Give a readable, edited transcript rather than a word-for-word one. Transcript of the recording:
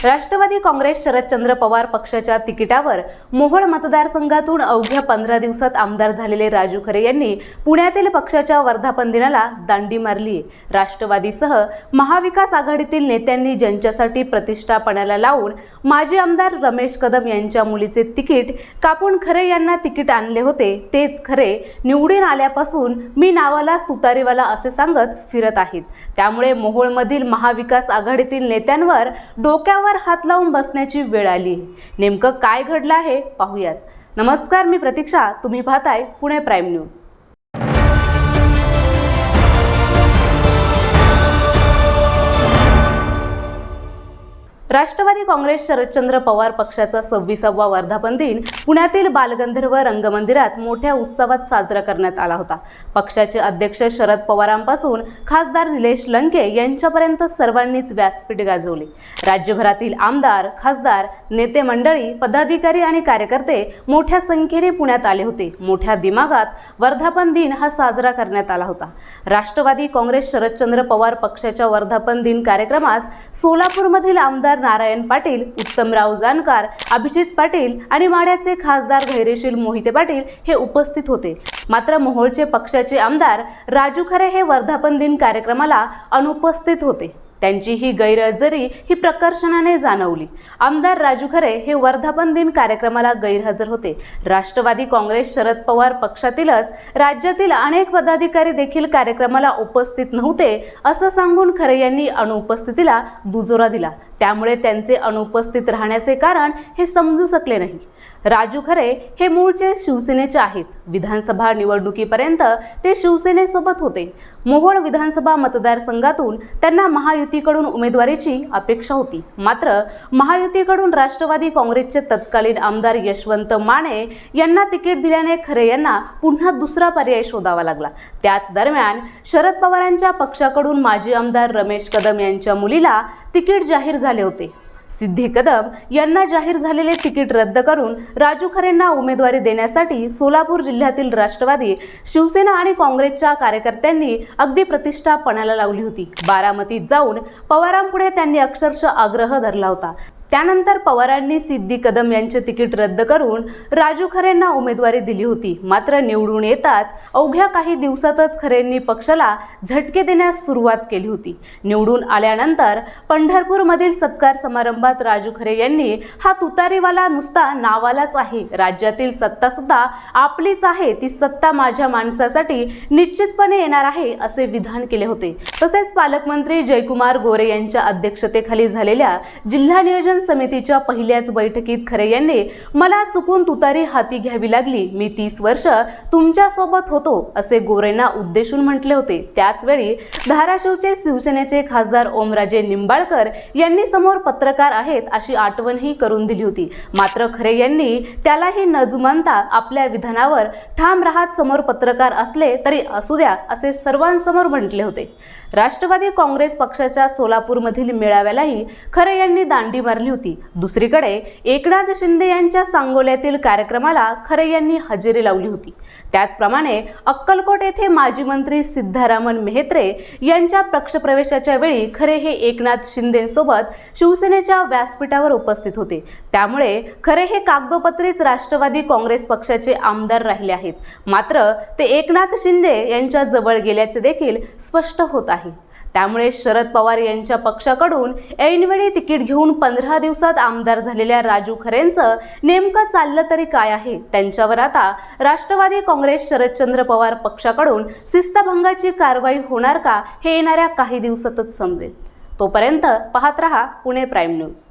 राष्ट्रवादी काँग्रेस शरदचंद्र पवार पक्षाच्या तिकिटावर मोहोळ मतदारसंघातून अवघ्या 15 दिवसात आमदार झालेले राजू खरे यांनी पुण्यातील पक्षाच्या वर्धापन दिनाला दांडी मारली। राष्ट्रवादीसह महाविकास आघाडीतील नेत्यांनी ज्यांच्यासाठी प्रतिष्ठा पणाला लावून माजी आमदार रमेश कदम यांच्या मुलीचे तिकीट कापून खरे यांना तिकीट आणले होते, तेच खरे निवडून आल्यापासून मी नावाला तुतारीवाला असे सांगत फिरत आहेत। त्यामुळे मोहोळमधील महाविकास आघाडीतील नेत्यांवर डोक्यावर हात लावून बसण्याची वेळ आली। नेमकं काय घडलं आहे पाहूयात। नमस्कार, मी प्रतीक्षा, तुम्ही पाहताय पुणे प्राईम न्यूज। राष्ट्रवादी काँग्रेस शरदचंद्र पवार पक्षाचा 26वा वर्धापन दिन पुण्यातील बालगंधर्व रंगमंदिरात मोठ्या उत्सवात साजरा करण्यात आला होता। पक्षाचे अध्यक्ष शरद पवारांपासून खासदार निलेश लंके यांच्यापर्यंत सर्वांनीच व्यासपीठ गाजवले। राज्यभरातील आमदार, खासदार, नेते मंडळी, पदाधिकारी आणि कार्यकर्ते मोठ्या संख्येने पुण्यात आले होते। मोठ्या दिमागात वर्धापन दिन हा साजरा करण्यात आला होता। राष्ट्रवादी काँग्रेस शरदचंद्र पवार पक्षाच्या वर्धापन दिन कार्यक्रमास सोलापूरमधील आमदार नारायण पाटील, उत्तमराव जानकर, अभिजित पाटील आणि माढ्याचे खासदार धैर्यशील मोहिते पाटील हे उपस्थित होते। मात्र मोहोळचे पक्षाचे आमदार राजू खरे हे वर्धापन दिन कार्यक्रमाला अनुपस्थित होते। त्यांची ही गैरहजेरी ही प्रकर्षाने जाणवली। आमदार राजू खरे हे वर्धापन दिन कार्यक्रमाला गैरहजर होते। राष्ट्रवादी काँग्रेस शरद पवार पक्षातीलच राज्यातील अनेक पदाधिकारी देखील कार्यक्रमाला उपस्थित नव्हते असं सांगून खरे यांनी अनुपस्थितीला दुजोरा दिला। त्यामुळे त्यांचे अनुपस्थित राहण्याचे कारण हे समजू शकले नाही। राजू खरे हे मूळचे शिवसेनेचे आहेत। विधानसभा निवडणुकीपर्यंत ते शिवसेनेसोबत होते। मोहोळ विधानसभा मतदारसंघातून त्यांना महायुतीकडून उमेदवारीची अपेक्षा होती। मात्र महायुतीकडून राष्ट्रवादी काँग्रेसचे तत्कालीन आमदार यशवंत माने यांना तिकीट दिल्याने खरे यांना पुन्हा दुसरा पर्याय शोधावा लागला। त्याच दरम्यान शरद पवारांच्या पक्षाकडून माजी आमदार रमेश कदम यांच्या मुलीला तिकीट जाहीर झाले होते। सिद्धी कदम यांना जाहीर झालेले तिकीट रद्द करून राजू खरेंना उमेदवारी देण्यासाठी सोलापूर जिल्ह्यातील राष्ट्रवादी, शिवसेना आणि काँग्रेसच्या कार्यकर्त्यांनी अगदी प्रतिष्ठा पणाला लावली होती। बारामतीत जाऊन पवारांपुढे त्यांनी अक्षरशः आग्रह धरला होता। त्यानंतर पवारांनी सिद्धी कदम यांचे तिकीट रद्द करून राजू खरेंना उमेदवारी दिली होती। मात्र निवडून येताच अवघ्या काही दिवसातच खरेंनी पक्षाला झटके देण्यास सुरुवात केली होती। निवडून आल्यानंतर पंढरपूरमधील सत्कार समारंभात राजू खरे यांनी हा तुतारीवाला नुसता नावालाच आहे, राज्यातील सत्ता सुद्धा आपलीच आहे, ती सत्ता माझ्या माणसासाठी निश्चितपणे येणार आहे असे विधान केले होते। तसेच पालकमंत्री जयकुमार गोरे यांच्या अध्यक्षतेखाली झालेल्या जिल्हा नियोजन समितीच्या पहिल्याच बैठकीत खरे यांनी मला चुकून तुतारी हाती घ्यावी लागली, मी 30 वर्ष तुमच्या सोबत होतो असे गोरेंना उद्देशून म्हटले होते। त्याच वेळी धाराशिवचे शिवसेनेचे खासदार ओमराजे निंबाळकर यांनी समोर पत्रकार आहेत अशी आठवणही करून दिली होती। मात्र खरे यांनी त्यालाही न जुमानता आपल्या विधानावर ठाम राहत समोर पत्रकार असले तरी असू द्या असे सर्वांसमोर म्हटले होते। राष्ट्रवादी काँग्रेस पक्षाच्या सोलापूरमधील मेळाव्यालाही खरे यांनी दांडी मारली होती। दुसरीकडे एकनाथ शिंदे यांच्या सांगोल्यातील कार्यक्रमाला खरे यांनी हजेरी लावली होती। त्याचप्रमाणे अक्कलकोट येथे माजी मंत्री सिद्धारामन मेहत्रे यांच्या पक्षप्रवेशाच्या वेळी खरे हे एकनाथ शिंदेसोबत शिवसेनेच्या व्यासपीठावर उपस्थित होते। त्यामुळे खरे हे कागदोपत्रीच राष्ट्रवादी काँग्रेस पक्षाचे आमदार राहिले आहेत। मात्र ते एकनाथ शिंदे यांच्या जवळ गेल्याचे देखील स्पष्ट होत आहे। त्यामुळे शरद पवार यांच्या पक्षाकडून ऐनवेळी तिकीट घेऊन 15 दिवसात आमदार झालेल्या राजू खरेंचं नेमकं चाललं तरी काय आहे? त्यांच्यावर आता राष्ट्रवादी काँग्रेस शरदचंद्र पवार पक्षाकडून शिस्तभंगाची कारवाई होणार का हे येणाऱ्या काही दिवसातच समजेल। तोपर्यंत पाहत रहा पुणे प्राईम न्यूज।